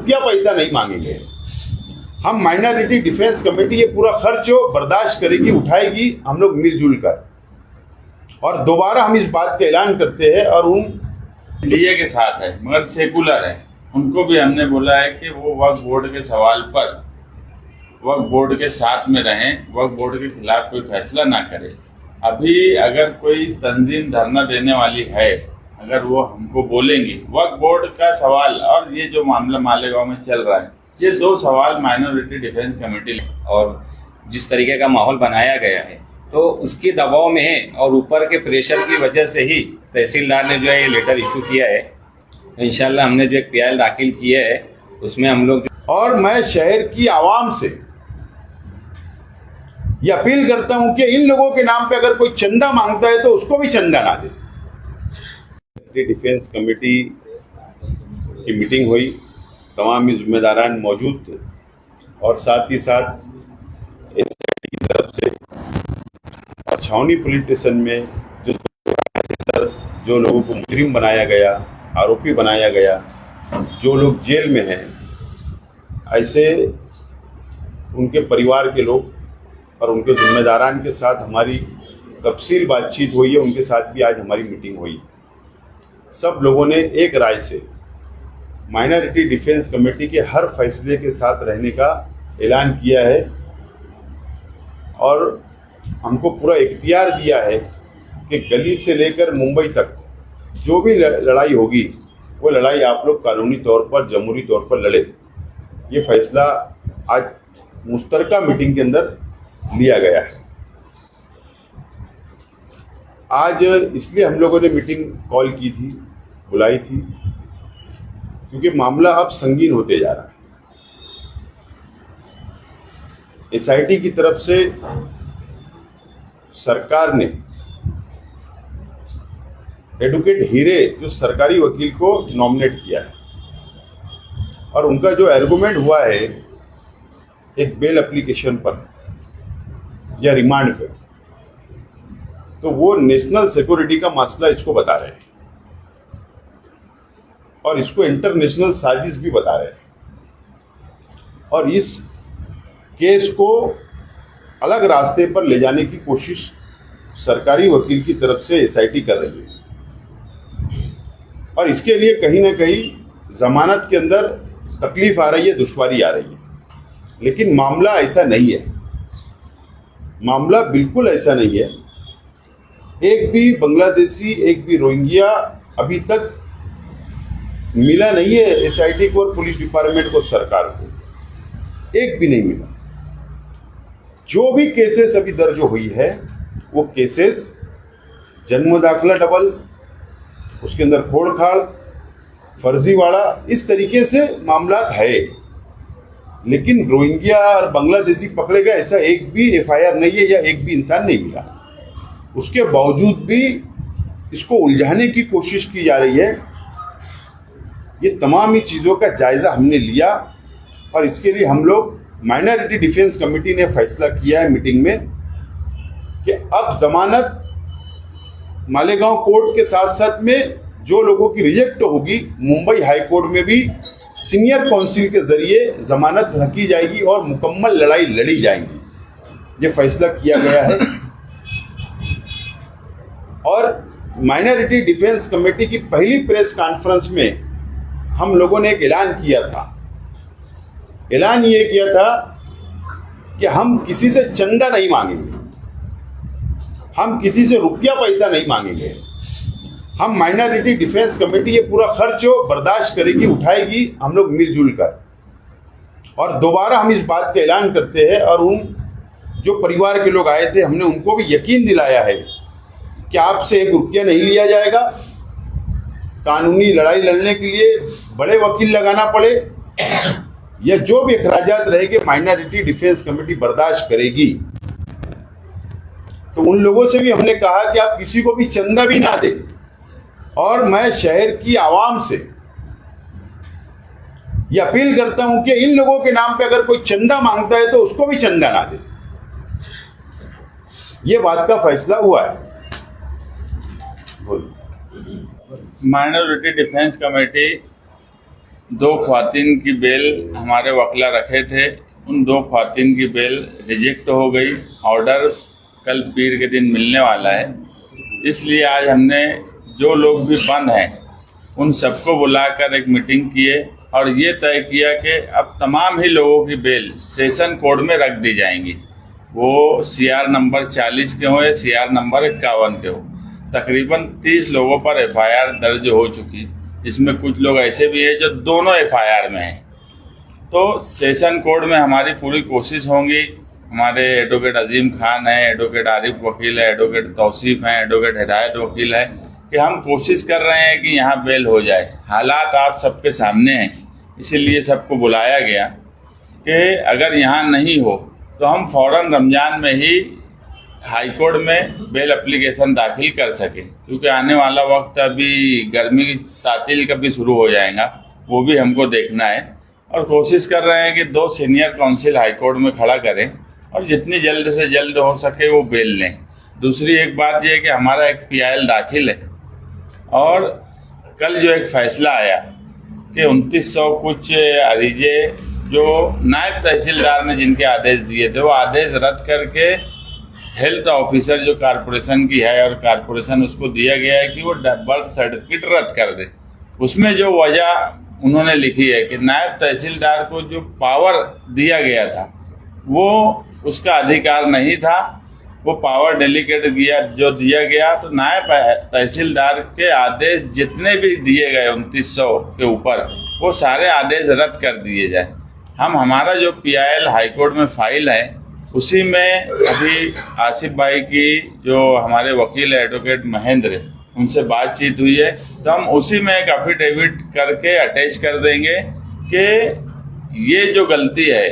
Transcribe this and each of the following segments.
रुपया पैसा नहीं मांगेंगे। हम माइनॉरिटी डिफेंस कमेटी ये पूरा खर्च हो बर्दाश्त करेगी, उठाएगी, हम लोग मिलजुल कर। और दोबारा हम इस बात का ऐलान करते हैं और उन इंडिया के साथ है मगर सेकुलर है, उनको भी हमने बोला है कि वो वक्फ बोर्ड के सवाल पर वक्फ बोर्ड के साथ में रहें, वक्फ बोर्ड के खिलाफ कोई फैसला ना करें। अभी अगर कोई तंजीम धरना देने वाली है, अगर वो हमको बोलेंगी वक्फ बोर्ड का सवाल और ये जो मामला मालेगांव में चल रहा है, ये दो सवाल माइनॉरिटी डिफेंस कमेटी और जिस तरीके का माहौल बनाया गया है तो उसके दबाव में है और ऊपर के प्रेशर की वजह से ही तहसीलदार ने जो है ये लेटर इशू किया है। इंशाल्लाह हमने जो एक पीआईएल दाखिल किया है उसमें हम लोग और मैं शहर की आवाम से ये अपील करता हूं कि इन लोगों के नाम पे अगर कोई चंदा मांगता है तो उसको भी चंदा ना दे। डिफेंस कमेटी की मीटिंग हुई, तमाम जिम्मेदारान मौजूद थे और साथ ही साथ एसआईटी की तरफ से और छावनी पुलिस स्टेशन में जो लोगों को मुजरिम बनाया गया, आरोपी बनाया गया, जो लोग जेल में हैं, ऐसे उनके परिवार के लोग और उनके जिम्मेदारान के साथ हमारी तफसील बातचीत हुई है। उनके साथ भी आज हमारी मीटिंग हुई। सब लोगों ने एक राय से माइनॉरिटी डिफेंस कमेटी के हर फैसले के साथ रहने का ऐलान किया है और हमको पूरा इख्तियार दिया है कि गली से लेकर मुंबई तक जो भी लड़ाई होगी वो लड़ाई आप लोग कानूनी तौर पर, जमहूरी तौर पर लड़े। ये फैसला आज मुश्तरका मीटिंग के अंदर लिया गया है। आज इसलिए हम लोगों ने मीटिंग कॉल की थी, बुलाई थी, क्योंकि मामला अब संगीन होते जा रहा है। एसआईटी की तरफ से सरकार ने एडवोकेट हीरे जो सरकारी वकील को नॉमिनेट किया है और उनका जो आर्गुमेंट हुआ है एक बेल एप्लीकेशन पर या रिमांड पे, तो वो नेशनल सिक्योरिटी का मसला इसको बता रहे हैं और इसको इंटरनेशनल साजिश भी बता रहे हैं और इस केस को अलग रास्ते पर ले जाने की कोशिश सरकारी वकील की तरफ से एसआईटी कर रही है और इसके लिए कहीं ना कहीं जमानत के अंदर तकलीफ आ रही है, दुश्वारी आ रही है। लेकिन मामला ऐसा नहीं है, मामला बिल्कुल ऐसा नहीं है। एक भी बांग्लादेशी, एक भी रोहिंग्या अभी तक मिला नहीं है एसआईटी को और पुलिस डिपार्टमेंट को, सरकार को, एक भी नहीं मिला। जो भी केसेस अभी दर्ज हुई है वो केसेस जन्म दाखिला डबल, उसके अंदर खोड़खाड़, फर्जीवाड़ा, इस तरीके से मामला है। लेकिन रोहिंग्या और बांग्लादेशी पकड़े गए ऐसा एक भी एफआईआर नहीं है या एक भी इंसान नहीं मिला। उसके बावजूद भी इसको उलझाने की कोशिश की जा रही है। ये तमाम ही चीज़ों का जायजा हमने लिया और इसके लिए हम लोग माइनॉरिटी डिफेंस कमेटी ने फैसला किया है मीटिंग में कि अब जमानत मालेगांव कोर्ट के साथ साथ में जो लोगों की रिजेक्ट होगी, मुंबई हाई कोर्ट में भी सीनियर काउंसिल के जरिए जमानत रखी जाएगी और मुकम्मल लड़ाई लड़ी जाएगी। ये फैसला किया गया है और माइनॉरिटी डिफेंस कमेटी की पहली प्रेस कॉन्फ्रेंस में हम लोगों ने एक ऐलान किया था। ऐलान ये किया था कि हम किसी से चंदा नहीं मांगेंगे, हम किसी से रुपया पैसा नहीं मांगेंगे। हम माइनॉरिटी डिफेंस कमेटी ये पूरा खर्च हो बर्दाश्त करेगी, उठाएगी, हम लोग मिलजुल कर। और दोबारा हम इस बात का ऐलान करते हैं और उन जो परिवार के लोग आए थे हमने उनको भी यकीन दिलाया है कि आपसे एक रुपया नहीं लिया जाएगा। कानूनी लड़ाई लड़ने के लिए बड़े वकील लगाना पड़े या जो भी अखराजात रहेंगे माइनॉरिटी डिफेंस कमेटी बर्दाश्त करेगी। तो उन लोगों से भी हमने कहा कि आप किसी को भी चंदा भी ना दें। और मैं शहर की आवाम से ये अपील करता हूं कि इन लोगों के नाम पे अगर कोई चंदा मांगता है तो उसको भी चंदा ना दे। ये बात का फैसला हुआ है। माइनॉरिटी डिफेंस कमेटी 2 ख्वातीन की बेल हमारे वकला रखे थे, उन 2 ख्वातीन की बेल रिजेक्ट हो गई। ऑर्डर कल पीर के दिन मिलने वाला है, इसलिए आज हमने जो लोग भी बंद हैं उन सबको बुलाकर एक मीटिंग किए और ये तय किया कि अब तमाम ही लोगों की बेल सेशन कोर्ट में रख दी जाएंगी, वो CR नंबर 40 के हों या CR नंबर 51 के हो। तकरीबन 30 लोगों पर FIR दर्ज हो चुकी, इसमें कुछ लोग ऐसे भी हैं जो दोनों FIR में हैं। तो सेशन कोर्ट में हमारी पूरी कोशिश होंगी। हमारे एडवोकेट अजीम खान हैं, एडवोकेट आरिफ वकील है, एडवोकेट तौसीफ हैं, एडवोकेट हिदायत वकील है कि हम कोशिश कर रहे हैं कि यहाँ बेल हो जाए। हालात आप सबके सामने हैं, इसीलिए सबको बुलाया गया कि अगर यहाँ नहीं हो तो हम फ़ौरन रमज़ान में ही हाई कोर्ट में बेल एप्लीकेशन दाखिल कर सकें, क्योंकि आने वाला वक्त अभी गर्मी की तातील कभी शुरू हो जाएगा, वो भी हमको देखना है। और कोशिश कर रहे हैं कि 2 सीनियर काउंसिल हाई कोर्ट में खड़ा करें और जितनी जल्द से जल्द हो सके वो बेल लें। दूसरी एक बात यह है कि हमारा एक PIL दाखिल है और कल जो एक फ़ैसला आया कि 2900 कुछ अरीजे जो नायब तहसीलदार ने जिनके आदेश दिए थे वो आदेश रद्द करके हेल्थ ऑफिसर जो कारपोरेशन की है और कारपोरेशन उसको दिया गया है कि वो बर्थ सर्टिफिकेट रद्द कर दे। उसमें जो वजह उन्होंने लिखी है कि नायब तहसीलदार को जो पावर दिया गया था वो उसका अधिकार नहीं था, वो पावर डेलीगेट दिया गया तो नायब तहसीलदार के आदेश जितने भी दिए गए 2900 के ऊपर वो सारे आदेश रद्द कर दिए जाए। हमारा जो PIL हाईकोर्ट में फाइल है उसी में अभी आसिफ भाई की जो हमारे वकील है एडवोकेट महेंद्र, उनसे बातचीत हुई है, तो हम उसी में एक एफिडेविट करके अटैच कर देंगे कि ये जो गलती है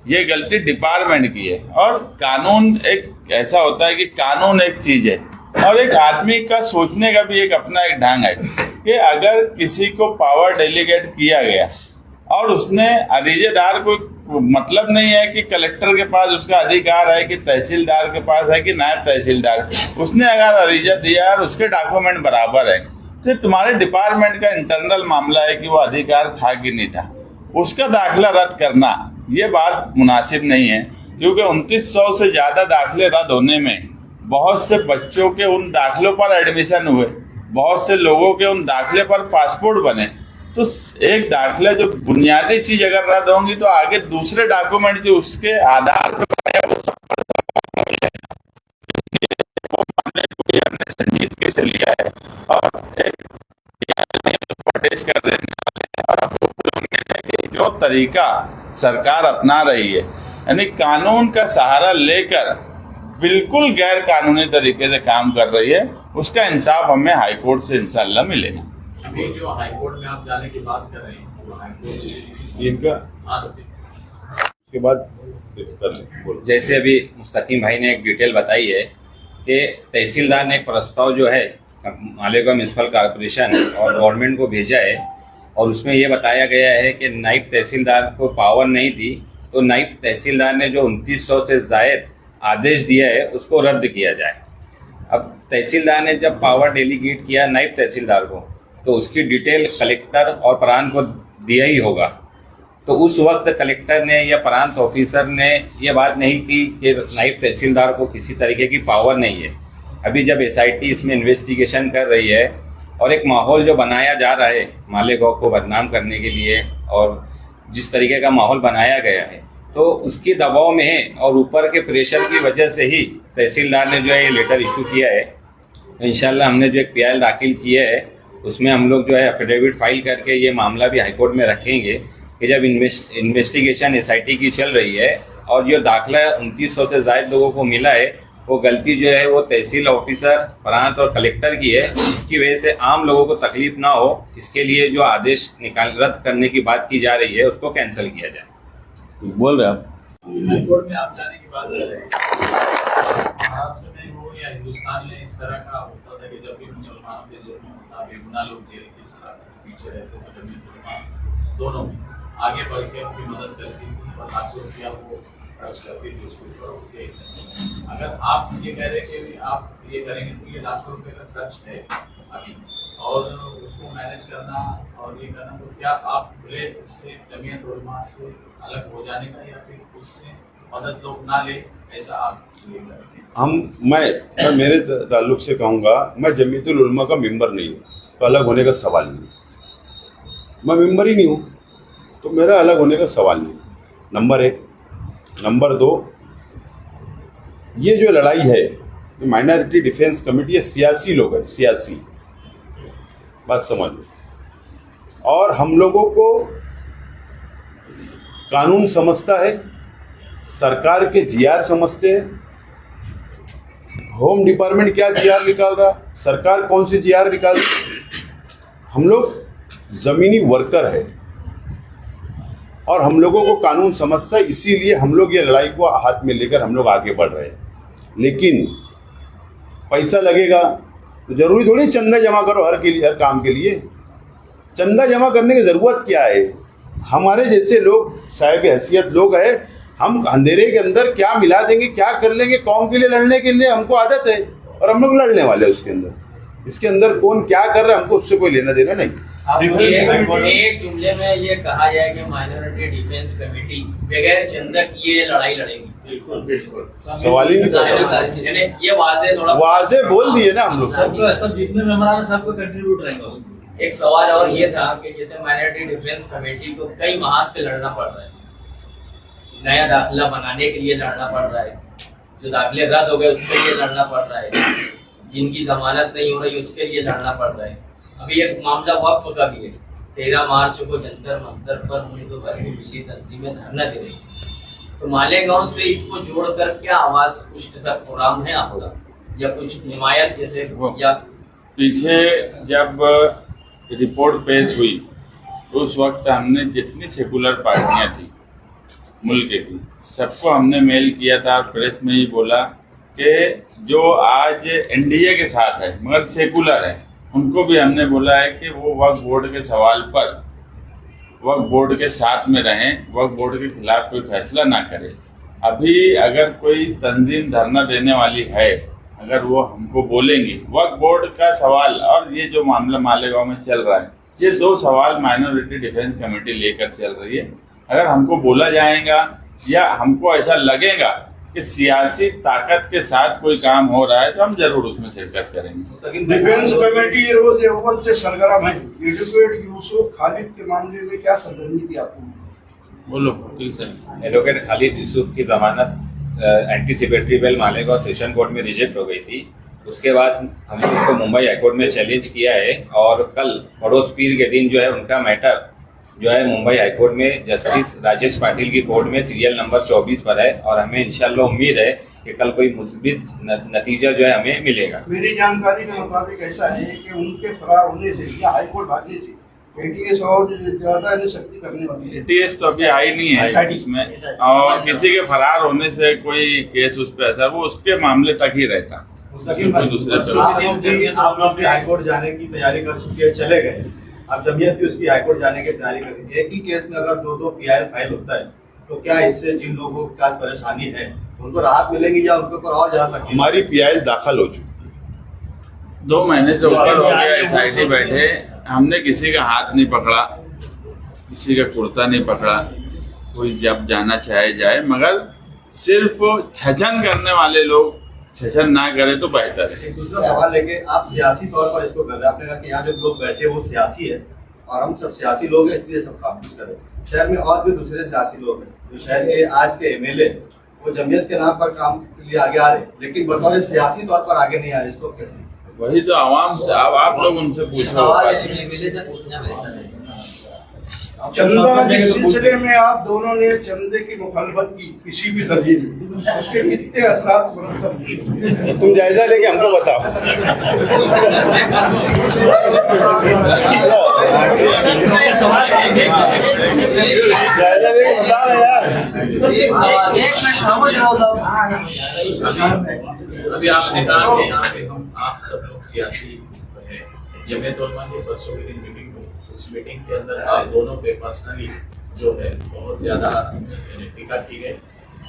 ये गलती डिपार्टमेंट की है। और कानून एक ऐसा होता है कि कानून एक चीज़ है और एक आदमी का सोचने का भी एक अपना एक ढंग है कि अगर किसी को पावर डेलीगेट किया गया और उसने अरीजेदार को मतलब नहीं है कि कलेक्टर के पास उसका अधिकार है कि तहसीलदार के पास है कि नायब तहसीलदार, उसने अगर अरीजा दिया और उसके डॉक्यूमेंट बराबर है तो तुम्हारे डिपार्टमेंट का इंटरनल मामला है कि वो अधिकार था कि नहीं था, उसका दाखिला रद्द करना ये बात मुनासिब नहीं है। क्योंकि 2900 से ज़्यादा दाखिले रद्द होने में बहुत से बच्चों के उन दाखिलों पर एडमिशन हुए, बहुत से लोगों के उन दाखिले पर पासपोर्ट बने। तो एक दाखिला जो बुनियादी चीज अगर रद्द होंगी तो आगे दूसरे डॉक्यूमेंट जो उसके आधार पर वो सब वो मामले को हमने संजीदगी से लिया है और एक कर देने और जो तरीका सरकार अपना रही है यानी कानून का सहारा लेकर बिल्कुल गैर कानूनी तरीके से काम कर रही है, उसका इंसाफ हमें हाईकोर्ट से इंशाल्लाह मिलेगा। अभी जो हाईकोर्ट में आप जाने की बात कर रहे हैं वो हाईकोर्ट इनका के बाद जैसे अभी मुस्तकीम भाई ने एक डिटेल बताई है कि तहसीलदार ने एक प्रस्ताव जो है मालेगांव म्यूनसिपल कॉर्पोरेशन और गवर्नमेंट को भेजा है और उसमें ये बताया गया है कि नायब तहसीलदार को पावर नहीं थी, तो नायब तहसीलदार ने जो 2900 से ज़ायद आदेश दिया है उसको रद्द किया जाए। अब तहसीलदार ने जब पावर डेलीगेट किया नायब तहसीलदार को तो उसकी डिटेल कलेक्टर और प्रांत को दिया ही होगा, तो उस वक्त कलेक्टर ने या प्रांत ऑफिसर ने ये बात नहीं की कि नायब तहसीलदार को किसी तरीके की पावर नहीं है। अभी जब SIT इसमें इन्वेस्टिगेशन कर रही है और एक माहौल जो बनाया जा रहा है मालेगांव को बदनाम करने के लिए और जिस तरीके का माहौल बनाया गया है तो उसके दबाव में है और ऊपर के प्रेशर की वजह से ही तहसीलदार ने जो है ये लेटर इशू किया है। तो इंशाल्लाह हमने जो एक PIL दाखिल किया है उसमें हम लोग जो है एफिडेविट फाइल करके ये मामला भी हाईकोर्ट में रखेंगे कि जब इन्वेस्टिगेशन SIT की चल रही है और जो दाखिला 2900 से ज़ायद लोगों को मिला है वो गलती जो है वो तहसील ऑफिसर प्रांत और कलेक्टर की है, इसकी वजह से आम लोगों को तकलीफ ना हो इसके लिए जो आदेश रद्द करने की बात की जा रही है उसको कैंसिल किया जाए। बोल रहे आप हाईकोर्ट में आप जाने की बात कर रहे हैं, महाराष्ट्र में हो या हिंदुस्तान में इस तरह का होता था कि जब भी मुसलमानों के जुर्म होता बेगुनाह लोग जेल की सजा पीछे रहते थे, जमीन दोनों में आगे बढ़ के उनकी मदद करती थी और लाखों रुपया वो खर्च करती थी उसके ऊपर। अगर आप ये कह रहे कि आप ये करेंगे तो ये लाखों रुपये का खर्च है अभी और उसको मैनेज करना और ये करना, तो क्या आप खुले इससे जमीयत उलमा से अलग हो जाने का या फिर उससे मदद लोग ना ले, ऐसा आप ये करेंगे? मैं मेरे ताल्लुक से कहूँगा, मैं जमीयतुल उलमा का मेंबर नहीं हूँ, तो अलग होने का सवाल नहीं। मैं मेंबर ही नहीं हूँ, तो मेरा अलग होने का सवाल नहीं। नंबर 1। नंबर 2, ये जो लड़ाई है, ये माइनॉरिटी डिफेंस कमेटी, ये सियासी लोग हैं, सियासी बात समझ लो। और हम लोगों को कानून समझता है, सरकार के जीआर समझते हैं। होम डिपार्टमेंट क्या जीआर निकाल रहा, सरकार कौन सी जीआर निकाल रही। हम लोग जमीनी वर्कर है और हम लोगों को कानून समझता है, इसीलिए हम लोग ये लड़ाई को हाथ में लेकर हम लोग आगे बढ़ रहे हैं। लेकिन पैसा लगेगा तो जरूरी थोड़ी चंदा जमा करो हर काम के लिए। चंदा जमा करने की ज़रूरत क्या है? हमारे जैसे लोग साहिब हैसियत लोग हैं, हम अंधेरे के अंदर क्या मिला देंगे, क्या कर लेंगे कौम के लिए लड़ने के लिए, हमको आदत है और हम लोग लड़ने वाले हैं उसके अंदर। इसके अंदर कौन क्या कर रहा है हमको उससे कोई लेना देना नहीं। एक जुमले में ये कहा जाए कि माइनॉरिटी डिफेंस कमेटी बगैर चंदा किए लड़ाई लड़ेगी, बिल्कुल बिल्कुल सवाल ही नहीं। यानी ये वाज़े बोल दिए ना हम लोग। सब जितने मेंबरान हैं सबको कंट्रीब्यूट रहेंगे उसमें। एक सवाल और ये था कि जैसे माइनॉरिटी डिफेंस कमेटी को कई महाज पे लड़ना पड़ रहा है, नया दाखिला बनाने के लिए लड़ना पड़ रहा है, जो दाखिले रद्द हो गए उसके लिए लड़ना पड़ रहा है, जिनकी जमानत नहीं हो रही उसके लिए लड़ना पड़ रहा है। अभी एक मामला वक्फ का भी है। 13 मार्च को जंतर मंतर पर मुल्क भर की बिजली तंजीमें धरना दे रही है, तो मालेगांव से इसको जोड़कर क्या आवाज कुछ ऐसा प्रोग्राम है आपका या कुछ हिमायत जैसे? या पीछे जब रिपोर्ट पेश हुई तो उस वक्त हमने जितनी सेकुलर पार्टियां थी मुल्क की, सबको हमने मेल किया था और प्रेस में ही बोला कि जो आज एनडीए के साथ है मगर सेकुलर है, उनको भी हमने बोला है कि वो वक्फ बोर्ड के सवाल पर वक्फ बोर्ड के साथ में रहें, वक्फ बोर्ड के खिलाफ कोई फैसला ना करे। अभी अगर कोई तंजीम धरना देने वाली है, अगर वो हमको बोलेंगी वक्फ बोर्ड का सवाल और ये जो मामला मालेगांव में चल रहा है, ये 2 सवाल माइनॉरिटी डिफेंस कमेटी लेकर चल रही है। अगर हमको बोला जाएगा या हमको ऐसा लगेगा कि सियासी ताकत के साथ कोई काम हो रहा है तो हम जरूर उसमें शिरकत करेंगे। डिफेंस कमेटी रोज अव्वल से सरगर्म है। एडवोकेट यूसुफ खालिद के मामले में क्या सरगर्मी थी आपको? बोलो वकील साहब। एडवोकेट खालिद यूसुफ की जमानत anticipatory bail Malegaon session court में रिजेक्ट हो गई थी। उसके बाद हमने उसको मुंबई हाईकोर्ट में चैलेंज किया है और कल पड़ोस पीर के दिन जो है उनका मैटर जो है मुंबई हाईकोर्ट में जस्टिस राजेश पाटिल की कोर्ट में सीरियल नंबर 24 पर है और हमें इंशाल्लाह उम्मीद है कि कल कोई मुस्बित नतीजा जो है हमें मिलेगा। मेरी जानकारी के मुताबिक ऐसा है कि उनके फरार होने से या हाईकोर्ट भागने से एटीएस और ज्यादा शक्ति करने वाली है। एटीएस तो अभी आई नहीं है इसमें, और किसी के फरार होने से कोई केस उस पर असर, वो उसके मामले तक ही रहता। आप लोग भी हाईकोर्ट जाने की तैयारी कर चुके हैं, चले गए। अब जमीयत भी उसकी हाईकोर्ट जाने की तैयारी कर रही है। एक ही केस में अगर 2-2 पीआई फाइल होता है तो क्या इससे जिन लोगों का परेशानी है उनको राहत मिलेगी या उनके ऊपर और ज्यादा? हमारी पीआई दाखिल हो चुकी, 2 महीने से ऊपर हो गया एसआईटी बैठे, हमने किसी का हाथ नहीं पकड़ा, किसी का कुर्ता नहीं पकड़ा, कोई जब जाना चाहे जाए, मगर सिर्फ छचन करने वाले लोग छचन ना करे तो बेहतर है। एक दूसरा सवाल लेके आप सियासी तौर पर इसको कर रहे हैं। आपने कहा कि यहाँ जो लोग बैठे वो सियासी है और हम सब सियासी लोग हैं इसलिए सब काम कुछ करें। शहर में और भी दूसरे सियासी लोग हैं जो शहर के आज के एमएलए वो जमीयत के नाम पर काम के लिए आगे आ रहे हैं, लेकिन बतौर सियासी तौर पर आगे नहीं आ रहे। इसको कैसे? वही तो आवाम से, अब आप लोग उनसे पूछो। चंदा जिस सिलसिले में आप दोनों ने चंदे की मुखालफत की किसी भी दर्जे में, उसके कितने असरात मुरतब? तुम जायजा लेके हमको बताओ। जायजा लेके बता रहे यार। अभी आपने कहा कि यहाँ पे हम आप सब लोग सियासी है, जमीयत उलमा की परसों के दिन मीटिंग हुई, उस मीटिंग के अंदर आप दोनों पे पर्सनली जो है बहुत ज्यादा टीका की गई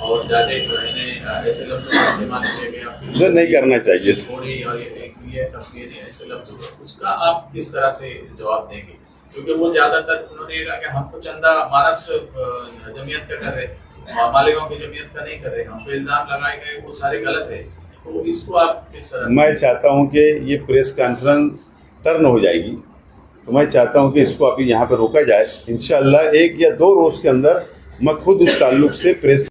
और ज्यादा जो है ना ऐसे लफ्जों का इस्तेमाल किया गया जो नहीं करना चाहिए। थोड़ी और ये तस्वीरें ऐसे लफ्जों का, उसका आप किस तरह से जवाब देंगे? क्योंकि वो ज्यादातर उन्होंने ये कहा कि हम तो चंदा महाराष्ट्र जमीयत का कर रहे, मालेगांव की जमीयत का नहीं कर रहे, हम पे इल्जाम लगाए गए वो सारे गलत है। तो इसको आप किस तरह से? मैं चाहता हूं कि ये प्रेस कॉन्फ्रेंस टर्न हो जाएगी, तो मैं चाहता हूं कि इसको अभी यहाँ पर रोका जाए। इंशाल्लाह 1 या 2 रोज के अंदर मैं खुद उस ताल्लुक से प्रेस